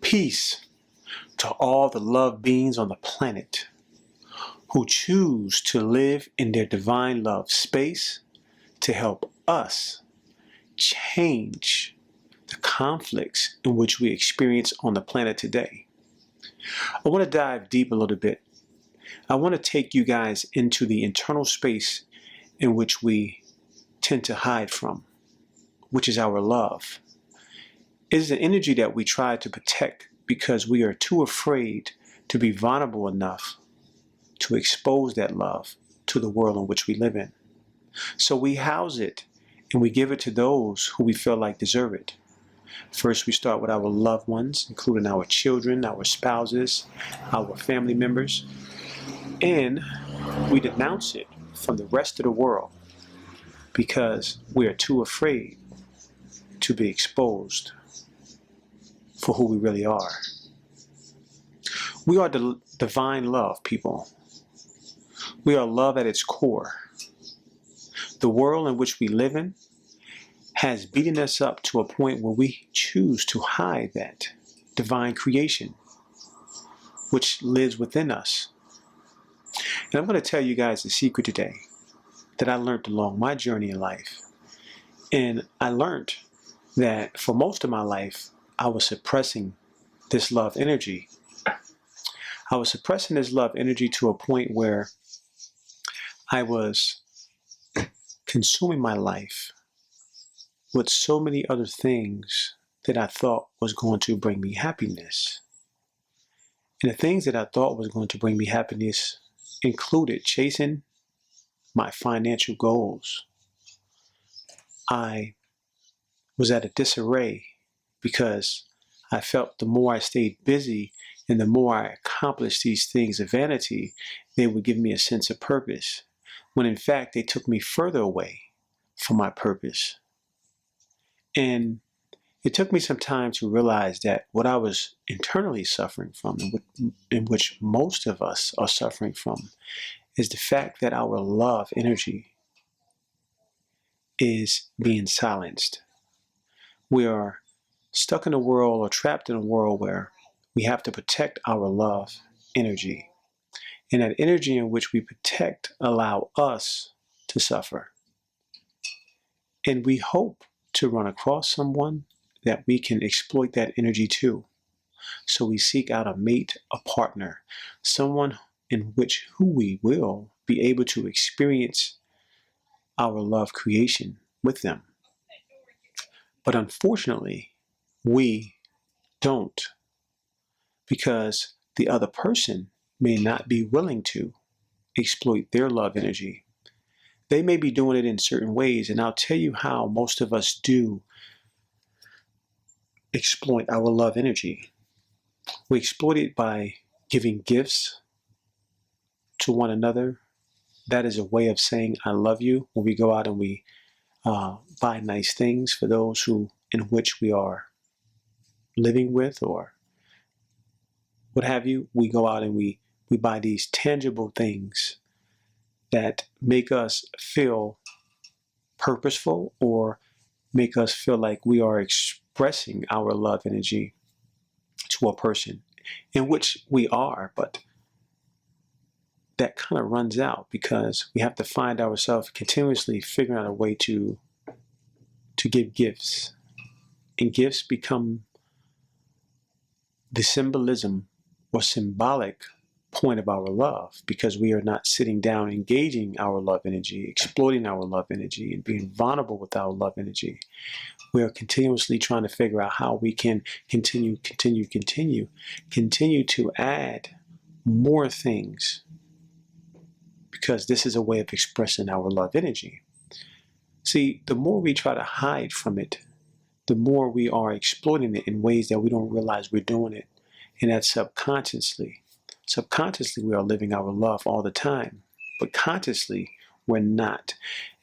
Peace to all the love beings on the planet who choose to live in their divine love space to help us change the conflicts in which we experience on the planet today. I want to dive deep a little bit. I want to take you guys into the internal space in which we tend to hide from, which is our love. It is an energy that we try to protect because we are too afraid to be vulnerable enough to expose that love to the world in which we live in. So we house it and we give it to those who we feel like deserve it. First, we start with our loved ones, including our children, our spouses, our family members, and we denounce it from the rest of the world because we are too afraid to be exposed for who we really are. We are the divine love, people. We are love at its core. The world in which we live in has beaten us up to a point where we choose to hide that divine creation which lives within us. And I'm going to tell you guys a secret today that I learned along my journey in life. And I learned that for most of my life, I was suppressing this love energy. I was suppressing this love energy to a point where I was consuming my life with so many other things that I thought was going to bring me happiness. And the things that I thought was going to bring me happiness included chasing my financial goals. I was at a disarray because I felt the more I stayed busy and the more I accomplished these things of vanity, they would give me a sense of purpose, when in fact they took me further away from my purpose. And it took me some time to realize that what I was internally suffering from, in which most of us are suffering from, is the fact that our love energy is being silenced. We are stuck in a world or trapped in a world where we have to protect our love energy. And that energy in which we protect allow us to suffer. And we hope to run across someone that we can exploit that energy to. So we seek out a mate, a partner, someone in which who we will be able to experience our love creation with them. But unfortunately, we don't, because the other person may not be willing to exploit their love energy. They may be doing it in certain ways, and I'll tell you how most of us do exploit our love energy. We exploit it by giving gifts to one another. That is a way of saying I love you. When we go out and we buy nice things for those who in which we are living with or what have you, we go out and we buy these tangible things that make us feel purposeful or make us feel like we are expressing our love energy to a person, in which we are, but that kind of runs out because we have to find ourselves continuously figuring out a way to give gifts. And gifts become the symbolism or symbolic point of our love because we are not sitting down engaging our love energy, exploiting our love energy, and being vulnerable with our love energy. We are continuously trying to figure out how we can continue to add more things because this is a way of expressing our love energy. See, the more we try to hide from it, the more we are exploiting it in ways that we don't realize we're doing it. And that's subconsciously. Subconsciously, we are living our love all the time. But consciously, we're not.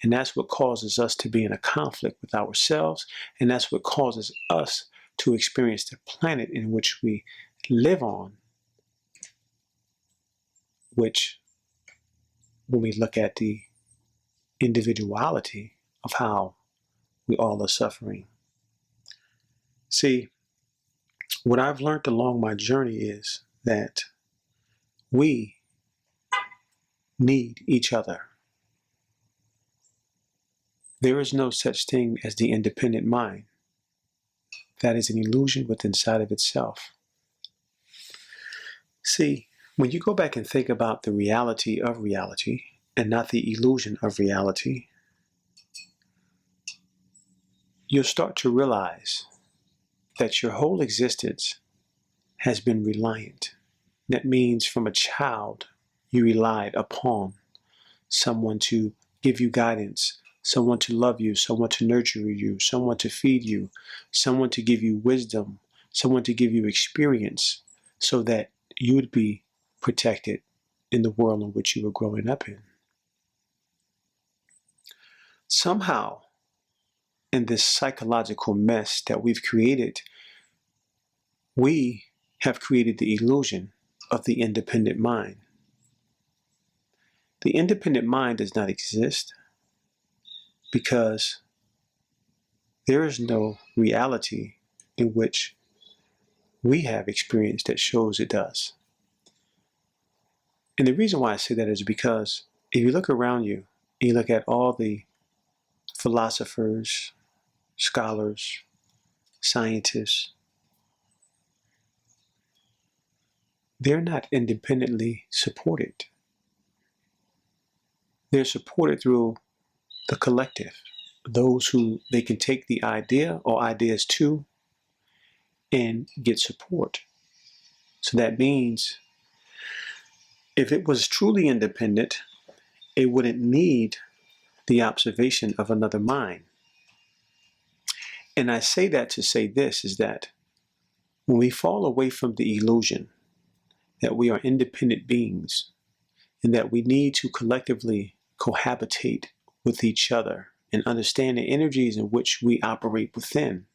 And that's what causes us to be in a conflict with ourselves. And that's what causes us to experience the planet in which we live on, which, when we look at the individuality of how we all are suffering. See, What I've learned along my journey is that we need each other. There is no such thing as the independent mind. That is an illusion within inside of itself. See, when you go back and think about the reality of reality and not the illusion of reality, you'll start to realize that your whole existence has been reliant. That means from a child, you relied upon someone to give you guidance, someone to love you, someone to nurture you, someone to feed you, someone to give you wisdom, someone to give you experience so that you would be protected in the world in which you were growing up in. Somehow, in this psychological mess that we've created, we have created the illusion of the independent mind. The independent mind does not exist because there is no reality in which we have experience that shows it does. And the reason why I say that is because if you look around you, you look at all the philosophers, scholars, scientists, they're not independently supported. They're supported through the collective, those who they can take the idea or ideas to and get support. So that means if it was truly independent, it wouldn't need the observation of another mind. And I say that to say this is that when we fall away from the illusion that we are independent beings and that we need to collectively cohabitate with each other and understand the energies in which we operate within,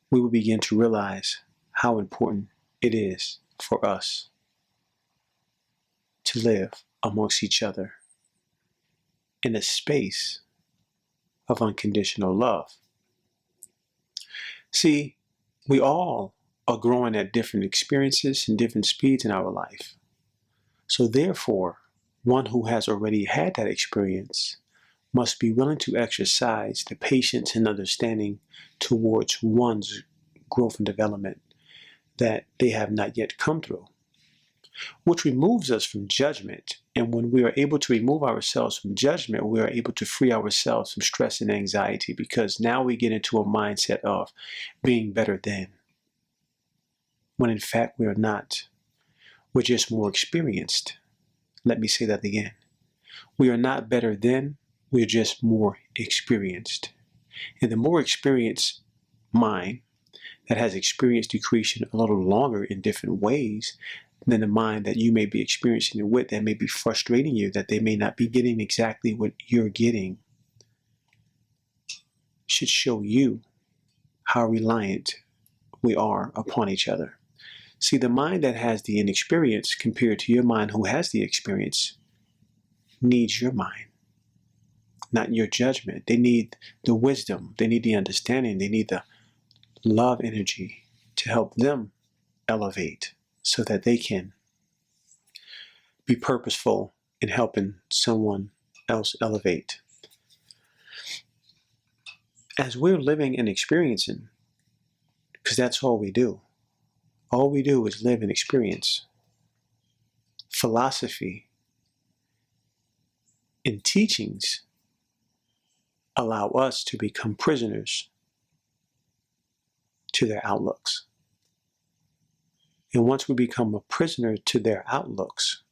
we will begin to realize how important it is for us to live amongst each other in a space of unconditional love. See, we all are growing at different experiences and different speeds in our life. So therefore, one who has already had that experience must be willing to exercise the patience and understanding towards one's growth and development that they have not yet come through, which removes us from judgment. And when we are able to remove ourselves from judgment, we are able to free ourselves from stress and anxiety, because now we get into a mindset of being better than, when in fact we are not. We're just more experienced. Let me say that again. We are not better than, we're just more experienced. And the more experienced mind that has experienced the creation a little longer in different ways than the mind that you may be experiencing it with, that may be frustrating you, that they may not be getting exactly what you're getting, should show you how reliant we are upon each other. See, the mind that has the inexperience compared to your mind who has the experience needs your mind, not your judgment. They need the wisdom, they need the understanding, they need the love energy to help them elevate so that they can be purposeful in helping someone else elevate. As we're living and experiencing, because that's all we do is live and experience. Philosophy and teachings allow us to become prisoners to their outlooks. And once we become a prisoner to their outlooks,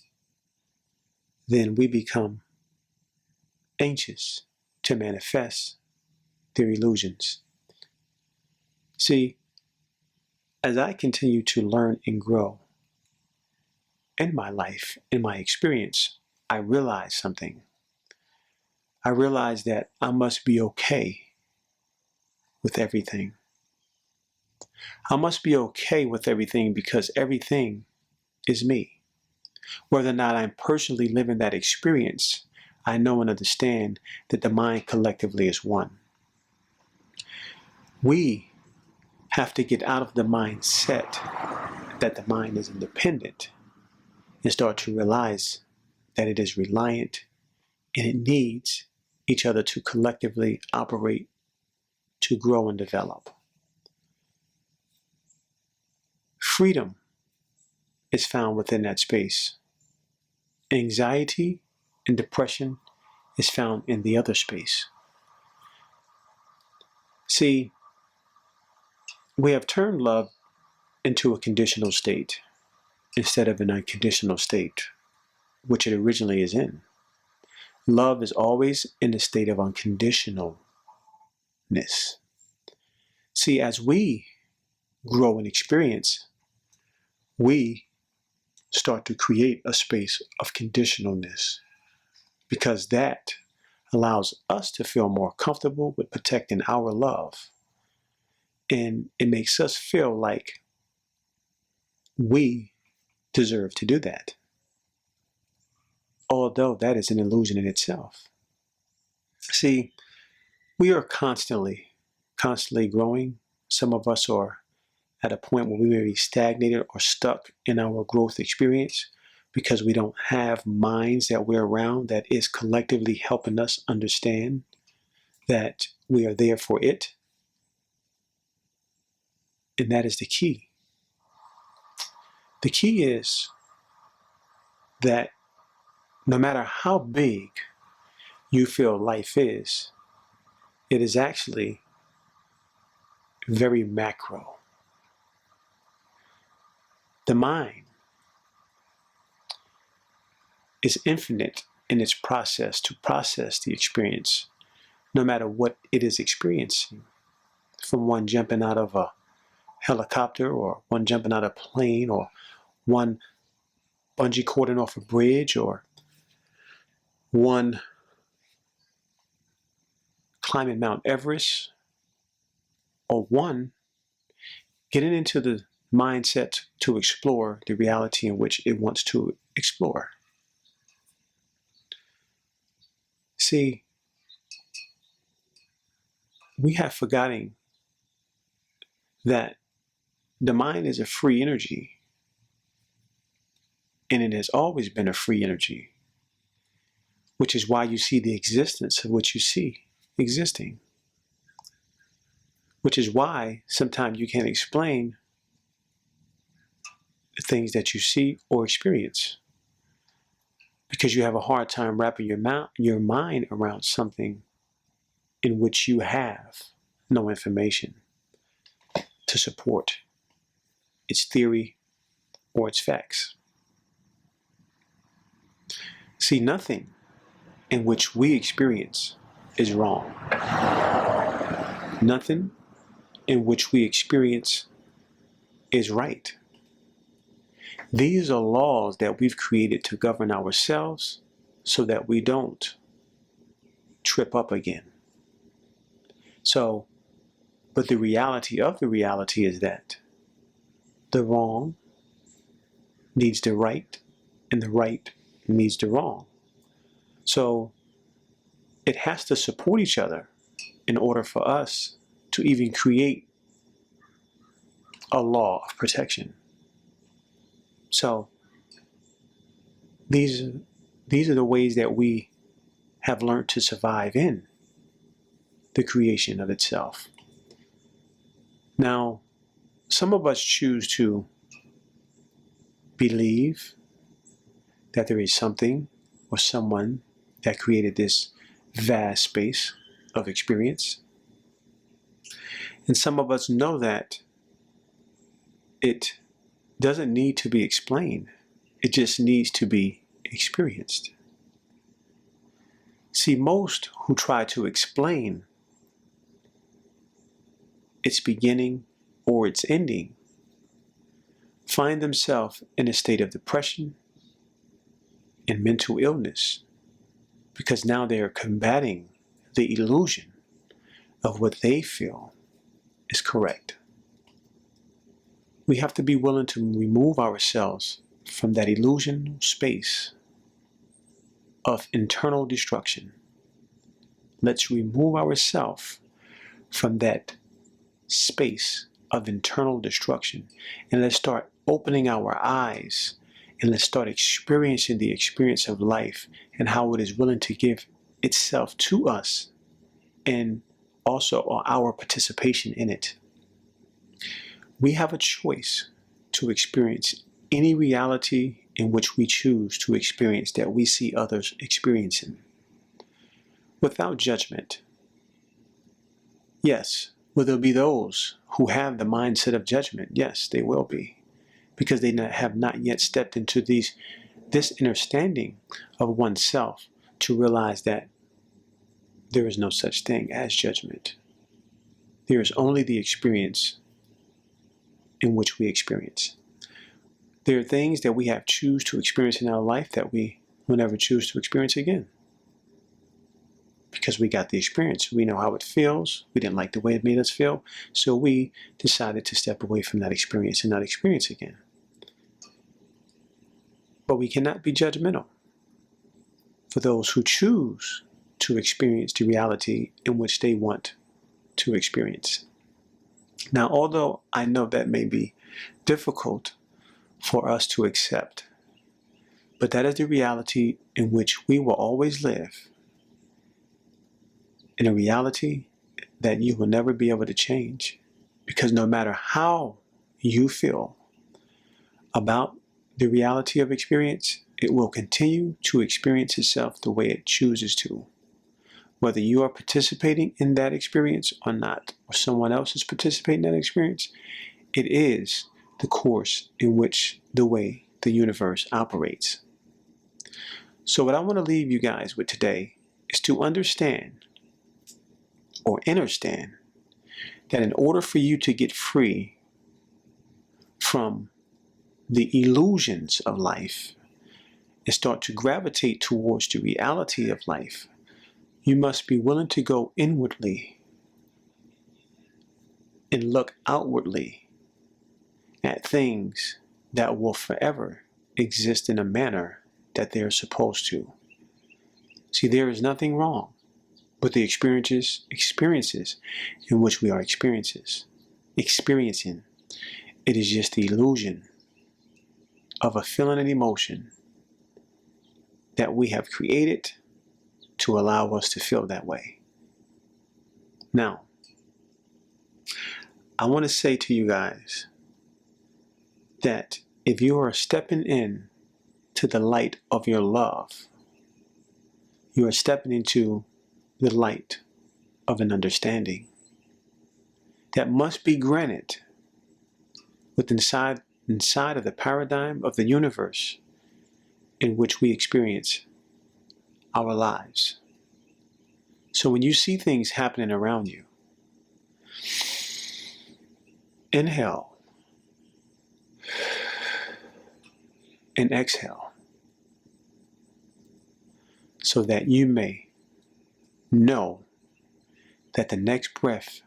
then we become anxious to manifest their illusions. See, as I continue to learn and grow in my life, in my experience, I realize something. I realize that I must be okay with everything. I must be okay with everything because everything is me. Whether or not I'm personally living that experience, I know and understand that the mind collectively is one. We have to get out of the mindset that the mind is independent and start to realize that it is reliant and it needs each other to collectively operate to grow and develop. Freedom is found within that space. Anxiety and depression is found in the other space. See, we have turned love into a conditional state instead of an unconditional state, which it originally is in. Love is always in a state of unconditionalness. See, as we grow in experience, we start to create a space of conditionalness because that allows us to feel more comfortable with protecting our love. And it makes us feel like we deserve to do that, although that is an illusion in itself. See, we are constantly growing. Some of us are at a point where we may be stagnated or stuck in our growth experience because we don't have minds that we're around that is collectively helping us understand that we are there for it. And that is the key. The key is that no matter how big you feel life is, it is actually very macro. The mind is infinite in its process to process the experience, no matter what it is experiencing. From one jumping out of a helicopter, or one jumping out of a plane, or one bungee cording off a bridge, or one climbing Mount Everest, or one getting into the mindset to explore the reality in which it wants to explore. See, we have forgotten that the mind is a free energy, and it has always been a free energy, which is why you see the existence of what you see existing, which is why sometimes you can't explain the things that you see or experience, because you have a hard time wrapping your mind around something in which you have no information to support its theory or its facts. See, nothing in which we experience is wrong. Nothing in which we experience is right. These are laws that we've created to govern ourselves so that we don't trip up again. So, but the reality of the reality is that the wrong needs the right, and the right needs the wrong. So it has to support each other in order for us to even create a law of protection. So these are the ways that we have learned to survive in the creation of itself. Now, some of us choose to believe that there is something or someone that created this vast space of experience. And some of us know that it doesn't need to be explained. It just needs to be experienced. See, most who try to explain its beginning or its ending find themselves in a state of depression and mental illness, because now they are combating the illusion of what they feel is correct. We have to be willing to remove ourselves from that illusional space of internal destruction. Let's remove ourselves from that space of internal destruction. And let's start opening our eyes, and let's start experiencing the experience of life and how it is willing to give itself to us, and also our participation in it. We have a choice to experience any reality in which we choose to experience that we see others experiencing, without judgment. Yes, will there be those who have the mindset of judgment? Yes, they will be, because they have not yet stepped into this understanding of oneself to realize that there is no such thing as judgment. There is only the experience in which we experience. There are things that we have choose to experience in our life that we will never choose to experience again. Because we got the experience. We know how it feels. We didn't like the way it made us feel. So we decided to step away from that experience and not experience again. But we cannot be judgmental for those who choose to experience the reality in which they want to experience. Now, although I know that may be difficult for us to accept, but that is the reality in which we will always live, in a reality that you will never be able to change, because no matter how you feel about the reality of experience, it will continue to experience itself the way it chooses to. Whether you are participating in that experience or not, or someone else is participating in that experience, it is the course in which the way the universe operates. So what I want to leave you guys with today is to understand or understand that in order for you to get free from the illusions of life and start to gravitate towards the reality of life, you must be willing to go inwardly and look outwardly at things that will forever exist in a manner that they are supposed to. See, there is nothing wrong with the experiences in which we are experiencing. It is just the illusion of a feeling and emotion that we have created to allow us to feel that way. Now, I want to say to you guys that if you are stepping in to the light of your love, you are stepping into the light of an understanding that must be granted inside of the paradigm of the universe in which we experience our lives. So when you see things happening around you, inhale and exhale so that you may know that the next breath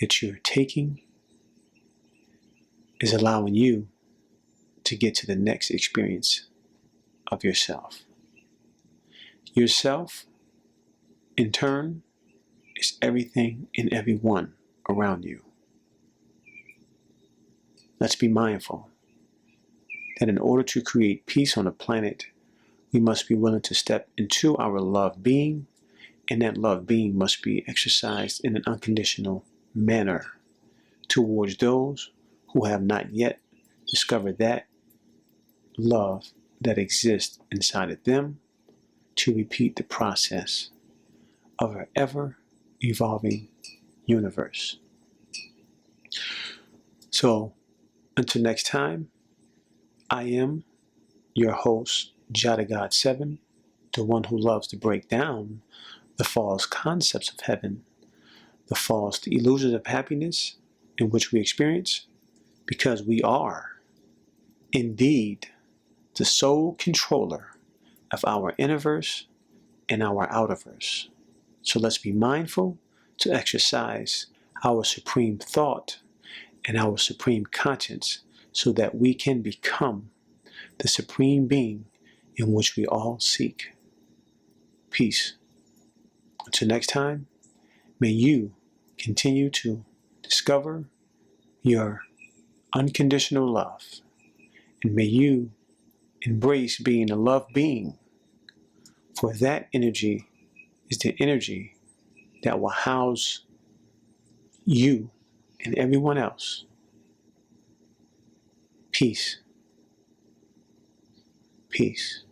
that you're taking is allowing you to get to the next experience of yourself. Yourself, in turn, is everything and everyone around you. Let's be mindful that in order to create peace on the planet, we must be willing to step into our love being, and that love being must be exercised in an unconditional manner towards those who have not yet discovered that love that exists inside of them, to repeat the process of our ever-evolving universe. So, until next time, I am your host, Jadagod7, the one who loves to break down the false concepts of heaven, the illusions of happiness in which we experience, because we are indeed the sole controller of our innerverse and our outerverse. So let's be mindful to exercise our supreme thought and our supreme conscience so that we can become the supreme being in which we all seek. Peace. Until next time, may you continue to discover your unconditional love. And may you embrace being a love being, for that energy is the energy that will house you and everyone else. Peace. Peace.